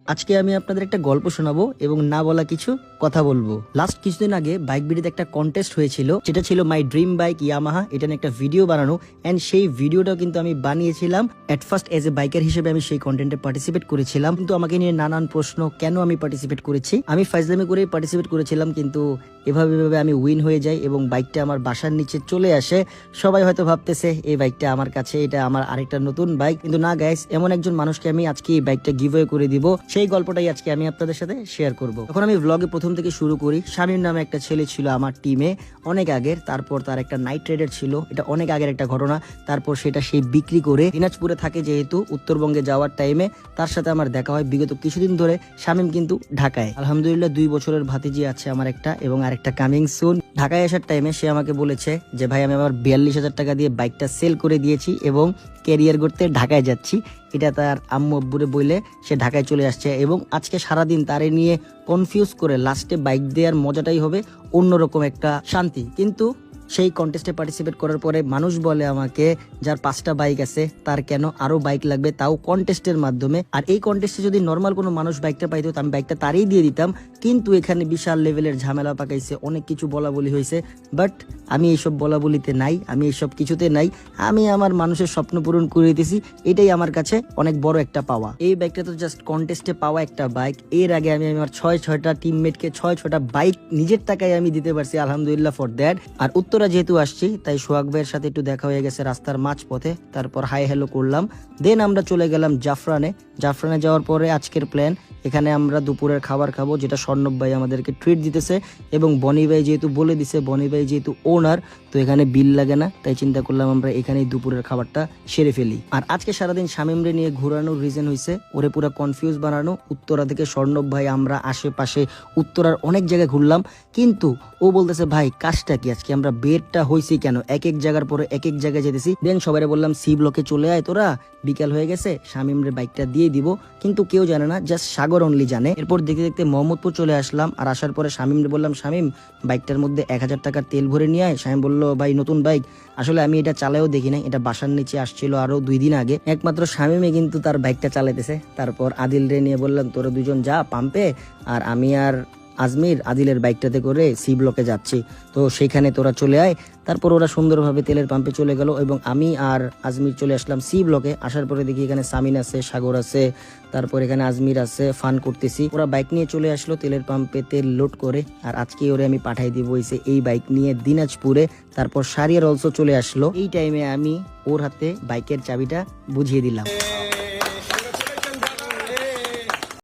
আজকে আমি আপনাদের একটা গল্প শোনাবো এবং না বলা কিছু কথা বলবো। লাস্ট কিছুদিন আগে বাইক বিডিতে একটা কন্টেস্ট হয়েছিল, যেটা ছিল মাই ড্রিম বাইক ইয়ামাহা। এটা নিয়ে একটা ভিডিও বানানো, এন্ড সেই ভিডিওটাও কিন্তু আমি বানিয়েছিলাম। At first as a biker হিসেবে আমি সেই কন্টেন্টে পার্টিসিপেট করেছিলাম, কিন্তু আমাকে নিয়ে নানান প্রশ্ন, কেন আমি পার্টিসিপেট করেছি। আমি ফাইজলামি করে পার্টিসিপেট করেছিলাম, কিন্তু এভাবে আমি উইন হয়ে যাই এবং বাইকটা আমার বাসার নিচে চলে আসে। সবাই হয়তো ভাবতেছে এই বাইকটা আমার কাছে, এটা আমার আরেকটা নতুন বাইক, কিন্তু না গাইস, এমন একজন মানুষকে আমি আজকে এই বাইকটা গিভওয়ে করে দিব। সেই গল্পটাই আজকে আমি আপনাদের সাথে শেয়ার করব। তখন আমি ব্লগে প্রথম থেকে শুরু করি। শামীম নামে একটা ছেলে ছিল আমার টিমে অনেক আগের। তারপর তার একটা নাইট রাইডার ছিল, এটা অনেক আগের একটা ঘটনা। তারপর সেটা সে বিক্রি করে দিনাজপুরে থাকে, যেহেতু উত্তরবঙ্গে যাওয়ার টাইমে তার সাথে আমার দেখা হয় বিগত কিছুদিন ধরে। শামীম কিন্তু ঢাকায়, আলহামদুলিল্লাহ 2 বছরের ভাতিজি আছে আমার একটা, এবং আরেকটা কামিং সুন। ঢাকায় আসার টাইমে সে আমাকে বলেছে যে ভাই, আমি আমার 42,000 টাকা দিয়ে বাইকটা সেল করে দিয়েছি এবং ক্যারিয়ার করতে ঢাকায় যাচ্ছি। এটা তার আম্মু আব্বুরে বলে সে ঢাকায় চলে আসছে, এবং আজকে সারাদিন তারে নিয়ে কনফিউজ করে লাস্টে বাইক দেওয়ার মজাটাই হবে অন্যরকম একটা শান্তি। কিন্তু সেই কন্টেস্টে পার্টিসিপেট করার পরে মানুষ বলে আমাকে, যার 5টা বাইক আছে তার কেন আরো বাইক লাগবে, তাও কন্টেস্টের মাধ্যমে। আর এই কন্টেস্টে যদি নর্মাল কোনো মানুষ বাইকটা পাইতো, আমি বাইকটা তারই দিয়ে দিতাম। কিন্তু এখানে বিশাল লেভেলের ঝামেলা পাকাইছে, অনেক কিছু বলা বলি হয়েছে। বাট আমি এইসব বলা বলিতে নাই, আমি এইসব কিছুতে নাই। আমি আমার মানুষের স্বপ্ন পূরণ করে দিতেছি, এটাই আমার কাছে অনেক বড় একটা পাওয়া। এই বাইকটা তো জাস্ট কন্টেস্টে পাওয়া একটা বাইক। এর আগে আমি আমার 6টা টিমমেটকে 6টা বাইক নিজের টাকায় আমি দিতে পারছি, আলহামদুলিল্লাহ ফর দ্যাট। আর উত্তরা যেহেতু আসছি, তাই সোহাগ ভাইয়ের সাথে একটু দেখা হয়ে গেছে রাস্তার মাঝপথে। তারপর হাই হ্যালো করলাম, দেন আমরা চলে গেলাম জাফরানে। জাফরানে যাওয়ার পরে আজকের প্ল্যান, এখানে আমরা দুপুরের খাবার খাবো, যেটা স্বর্ণব ভাই আমাদেরকে ট্রিট দিতেছে। এবং বনি ভাই যেহেতু বলে দিছে, বনি ভাই যেহেতু ওনার, তো এখানে বিল লাগে না, তাই চিন্তা করলাম আমরা এখানেই দুপুরের খাবারটা সেরে ফেলি। আর আজকে সারাদিন শামীমরে নিয়ে ঘোরানোর রিজন হয়েছে ওরে পুরো কনফিউজ বানানো। উত্তরা থেকে স্বর্ণব ভাই আমরা আশেপাশে উত্তরার অনেক জায়গায় ঘুরলাম, কিন্তু ও বলতেছে ভাই কাজটা কি, আজকে আমরা বেরটা হয়েছি কেন, এক জায়গার পরে এক জায়গায় যেতেছি। দেন সবাই বললাম সি ব্লকে চলে আয় তোরা, বিকাল হয়ে গেছে, শামীমরে বাইকটা দিয়ে দিব। কিন্তু কেউ জানে না, জাস্ট সাগর অনলি জানে। এরপর দেখতে দেখতে মোহাম্মদপুর চলে আসলাম। আর আসার পরে শামীমরে বললাম, শামীম বাইকটার মধ্যে 1000 টাকার তেল ভরে নিয়ে আয়। শামীম বললো ভাই নতুন বাইক, আসলে আমি এটা চালায়ও দেখি নাই, এটা বাসার নিচে আসছিল আরো 2 দিন আগে। একমাত্র শামীমে কিন্তু তার বাইকটা চালাইতেছে। তারপর আদিল রে নিয়ে বললাম তোরা দুজন যা পাম্পে, আর আমি আর আজমির আদিলের বাইকটাতে করে সি ব্লকে যাচ্ছি, তো সেখানে তোরা চলে আয়। তারপর ওরা সুন্দরভাবে তেলের পাম্পে চলে গেল, এবং আমি আর আজমির চলে আসলাম সি ব্লকে। আসার পরে দেখি এখানে সামিন আছে, সাগর আছে, তারপর এখানে আজমির আছে, ফান করতেছি। ওরা বাইক নিয়ে চলে আসলো তেলের পাম্পে তেল লোড করে। আর আজকে ওরে আমি পাঠাই দিব হইছে এই বাইক নিয়ে দিনাজপুরে। তারপর শারিয়ার অলসো চলে আসলো। এই টাইমে আমি ওর হাতে বাইকের চাবিটা বুঝিয়ে দিলাম।